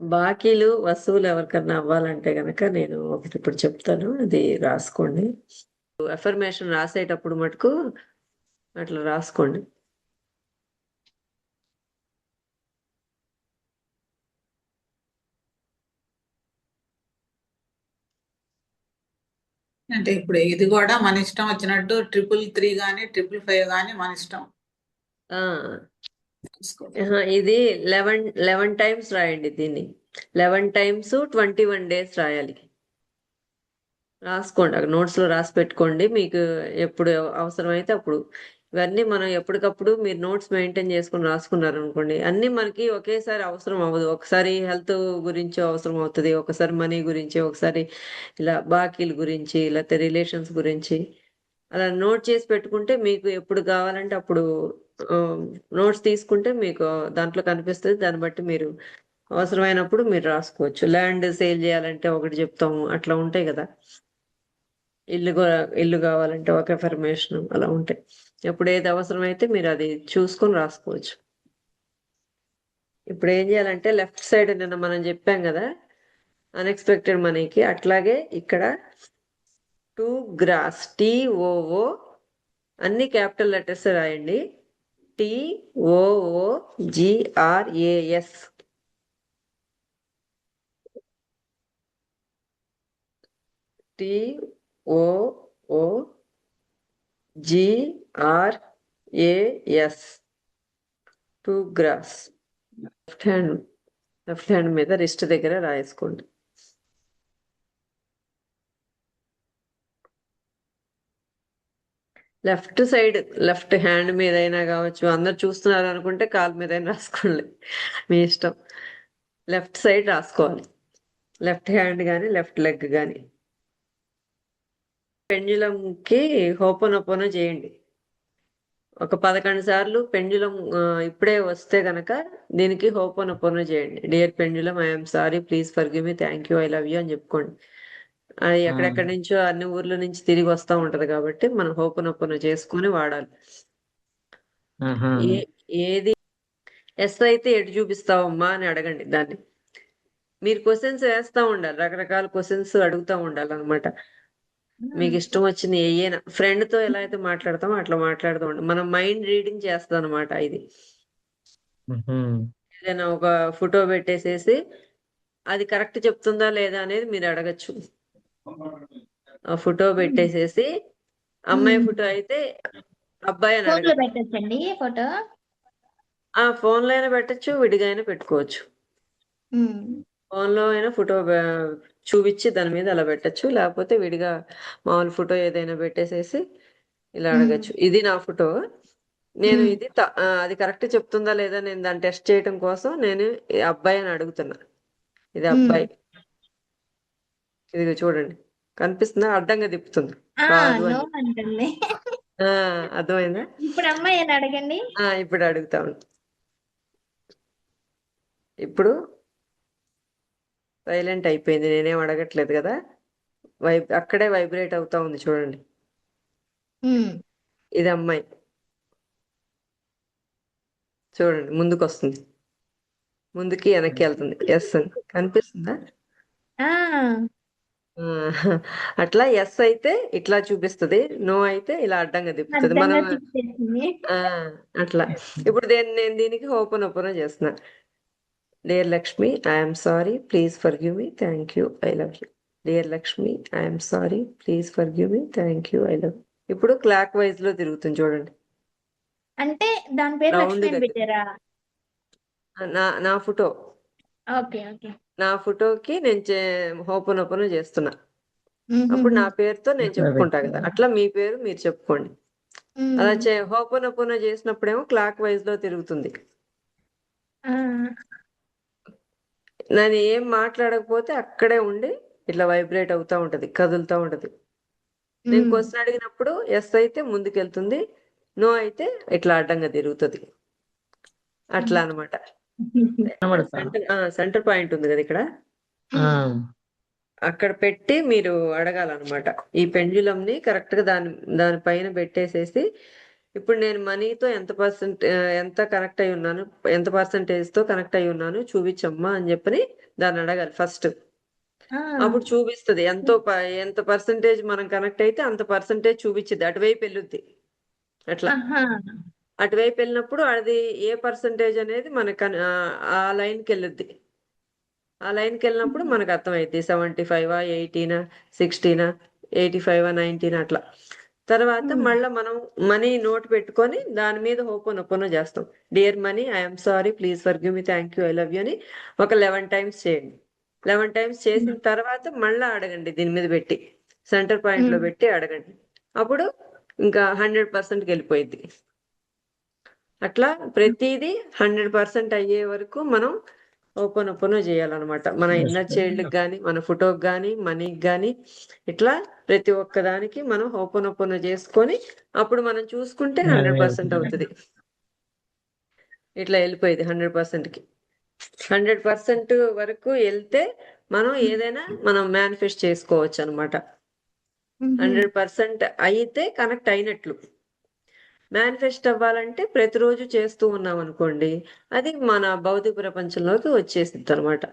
బాకీలు వస్తువులు ఎవరికన్నా అవ్వాలంటే గనక నేను ఒకటి ఇప్పుడు చెప్తాను. అది రాసుకోండి. అఫర్మేషన్ రాసేటప్పుడు మటుకు అట్లా రాసుకోండి. అంటే ఇప్పుడు ఇది కూడా మన ఇష్టం వచ్చినట్టు 333 గానీ 555 గానీ మన ఇష్టం. ఆ ఇది 11 టైమ్స్ రాయండి దీన్ని. 11 టైమ్స్ 21 డేస్ రాయాలి. రాసుకోండి, అక్కడ నోట్స్ లో రాసి పెట్టుకోండి. మీకు ఎప్పుడు అవసరమైతే అప్పుడు. ఇవన్నీ మనం ఎప్పటికప్పుడు మీరు నోట్స్ మెయింటైన్ చేసుకుని రాసుకున్నారు అనుకోండి, అన్ని మనకి ఒకేసారి అవసరం అవ్వదు. ఒకసారి హెల్త్ గురించి అవసరం అవుతుంది, ఒకసారి మనీ గురించి, ఒకసారి ఇలా బాకీల గురించి, లేకపోతే రిలేషన్స్ గురించి. అలా నోట్ చేసి పెట్టుకుంటే మీకు ఎప్పుడు కావాలంటే అప్పుడు నోట్స్ తీసుకుంటే మీకు దాంట్లో కనిపిస్తుంది. దాన్ని బట్టి మీరు అవసరమైనప్పుడు మీరు రాసుకోవచ్చు. ల్యాండ్ సేల్ చేయాలంటే ఒకటి చెప్తాము, అట్లా ఉంటాయి కదా. ఇల్లు కావాలంటే ఒక అఫర్మేషన్, అలా ఉంటాయి. ఎప్పుడు ఏది అవసరమైతే మీరు అది చూసుకొని రాసుకోవచ్చు. ఇప్పుడు ఏం చేయాలంటే లెఫ్ట్ సైడ్ నిన్న మనం చెప్పాం కదా అన్ఎక్స్పెక్టెడ్ మనీకి, అట్లాగే ఇక్కడ 2 గ్రాస్, TOO అన్ని క్యాపిటల్ లెటర్స్ రాయండి. TOOGRAS. TOOGRAS 2 గ్రాస్. లెఫ్ట్ హ్యాండ్ మీద రిస్ట్ దగ్గర రాసుకోండి. లెఫ్ట్ సైడ్, లెఫ్ట్ హ్యాండ్ మీద అయినా కావచ్చు, అందరు చూస్తున్నారు అనుకుంటే కాలు మీద అయినా రాసుకోండి, మీ ఇష్టం. లెఫ్ట్ సైడ్ రాసుకోవాలి, లెఫ్ట్ హ్యాండ్ కానీ లెఫ్ట్ లెగ్ కానీ. పెండ్యులంకి హోపోనోపోనో చేయండి ఒక 11 సార్లు. పెండ్యులం ఇప్పుడే వస్తే గనక దీనికి హోపోనోపోనో చేయండి. Dear pendulum, I'm sorry, please forgive me, thank you, I love you అని చెప్పుకోండి. అది ఎక్కడెక్కడి నుంచో అన్ని ఊర్ల నుంచి తిరిగి వస్తూ ఉంటది కాబట్టి మనం హోపోనోపోనో చేసుకుని వాడాలి. ఏది ఎస్ అయితే ఎటు చూపిస్తావమ్మా అని అడగండి దాన్ని. మీరు క్వశ్చన్స్ వేస్తా ఉండాలి, రకరకాల క్వశ్చన్స్ అడుగుతా ఉండాలి అనమాట. మీకు ఇష్టం వచ్చింది ఏయైనా. ఫ్రెండ్ తో ఎలా అయితే మాట్లాడతామో అట్లా మాట్లాడుతూ ఉండాలి. మనం మైండ్ రీడింగ్ చేస్తాం అనమాట ఇది. ఏదైనా ఒక ఫోటో పెట్టేసేసి అది కరెక్ట్ చెప్తుందా లేదా అనేది మీరు అడగచ్చు. ఆ ఫోటో పెట్టేసేసి అమ్మాయి ఫోటో అయితే అబ్బాయి అని ఫోన్ లో అడగచ్చు. పెట్టచ్చండి ఫోటో? ఆ ఫోన్ లో అయినా పెట్టచ్చు, విడిగా అయినా పెట్టుకోవచ్చు. ఫోన్ లో అయినా ఫోటో చూపించి దాని మీద అలా పెట్టచ్చు, లేకపోతే విడిగా మామూలు ఫోటో ఏదైనా పెట్టేసేసి ఇలా అడగచ్చు. ఇది నా ఫోటో, నేను ఇది అది కరెక్ట్ చెప్తుందా లేదా నేను దాన్ని టెస్ట్ చేయడం కోసం నేను ఈ అబ్బాయి అని అడుగుతున్నా. ఇది అబ్బాయి, ఇది చూడండి కనిపిస్తుందా? అడ్డంగా తిప్పుతుంది, కాదు నో అని. అంటుంది. అర్థమైందా? ఇప్పుడు అమ్మాయి అని అడగండి. ఇప్పుడు అడుగుతాను. ఇప్పుడు సైలెంట్ అయిపోయింది, నేనేం అడగట్లేదు కదా. అక్కడే వైబ్రేట్ అవుతా ఉంది చూడండి. ఇది అమ్మాయి, చూడండి ముందుకు వస్తుంది, ముందుకి వెనక్కి వెళ్తుంది. ఎస్ అని కనిపిస్తుందా? అట్లా ఎస్ అయితే ఇట్లా చూపిస్తుంది, నో అయితే ఇలా అడ్డంగా తిప్పుతుంది. మనం అడ్డంగా తిప్పేసింది. అట్లా. ఇప్పుడు నేను దీనికి ఓపెన్ చేస్తున్నా. Dear Lakshmi, I'm sorry, please forgive me, thank you, I love you. Dear Lakshmi, I'm sorry, please forgive me, thank you, I love. ఇప్పుడు క్లాక్ వైజ్ లో తిరుగుతుంది చూడండి. అంటే దాని పేరు రౌండ్ లక్ష్మి అని పెట్టారా? నా ఫోటో, ఓకే ఓకే. నా ఫోటోకి నేను ఓపెన్ చేస్తున్నా. అప్పుడు నా పేరుతో నేను చెప్పుకుంటా కదా, అట్లా మీ పేరు మీరు చెప్పుకోండి. అలా ఓపెన్ చేసినప్పుడేమో క్లాక్ వైజ్ లో తిరుగుతుంది. నేను ఏం మాట్లాడకపోతే అక్కడే ఉండి ఇట్లా వైబ్రేట్ అవుతా ఉంటది, కదులుతా ఉంటది. నేను క్వశ్చన్ అడిగినప్పుడు ఎస్ అయితే ముందుకెళ్తుంది, నో అయితే ఇట్లా అడ్డంగా తిరుగుతుంది. అట్లా అనమాట. సెంటర్ పాయింట్ ఉంది కదా ఇక్కడ, అక్కడ పెట్టి మీరు అడగాలన్నమాట. ఈ పెండ్యులం ని కరెక్ట్ గా దాని పైన పెట్టేసేసి ఇప్పుడు నేను మనీతో ఎంత కనెక్ట్ అయి ఉన్నాను, ఎంత పర్సంటేజ్ తో కనెక్ట్ అయి ఉన్నాను చూపించమ్మా అని చెప్పని దాన్ని అడగాలి ఫస్ట్. ఆ, అప్పుడు చూపిస్తుంది ఎంత పర్సంటేజ్ మనం కనెక్ట్ అయితే అంత పర్సంటేజ్ చూపించింది, అటువైపు వెళ్ళుద్ది. అట్లా ఆహా, అటువైపు వెళ్ళినప్పుడు అది ఏ పర్సంటేజ్ అనేది మనకు ఆ లైన్కి వెళ్ళుద్ది. ఆ లైన్కి వెళ్ళినప్పుడు మనకు అర్థమైద్ది 75 18 16 85 19 అట్లా. తర్వాత మళ్ళీ మనం మనీ నోట్ పెట్టుకొని దాని మీద హోపోనొపోనో చేస్తాం. Dear money, I'm sorry, please forgive me, thank you, I love you అని ఒక 11 టైమ్స్ చేయండి. 11 టైమ్స్ చేసిన తర్వాత మళ్ళీ అడగండి, దీని మీద పెట్టి సెంటర్ పాయింట్ లో పెట్టి అడగండి. అప్పుడు ఇంకా 100%కి వెళ్ళిపోయింది. అట్లా ప్రతిదీ 100% అయ్యే వరకు మనం ఓపెన్ చేయాలన్నమాట. మన ఇన్నర్ చైల్డ్కి కానీ, మన ఫోటోకి కానీ, మనీకి కానీ, ఇట్లా ప్రతి ఒక్క దానికి మనం ఓపెన్ చేసుకొని అప్పుడు మనం చూసుకుంటే 100% అవుతుంది. ఇట్లా వెళ్ళిపోయింది 100%కి. 100% వరకు వెళ్తే మనం ఏదైనా మనం మేనిఫెస్ట్ చేసుకోవచ్చు అనమాట. 100% అయితే కనెక్ట్ అయినట్లు. మేనిఫెస్ట్ అవ్వాలంటే ప్రతిరోజు చేస్తూ ఉన్నాం అనుకోండి, అది మన భౌతిక ప్రపంచంలోకి వచ్చేసిద్ది అనమాట.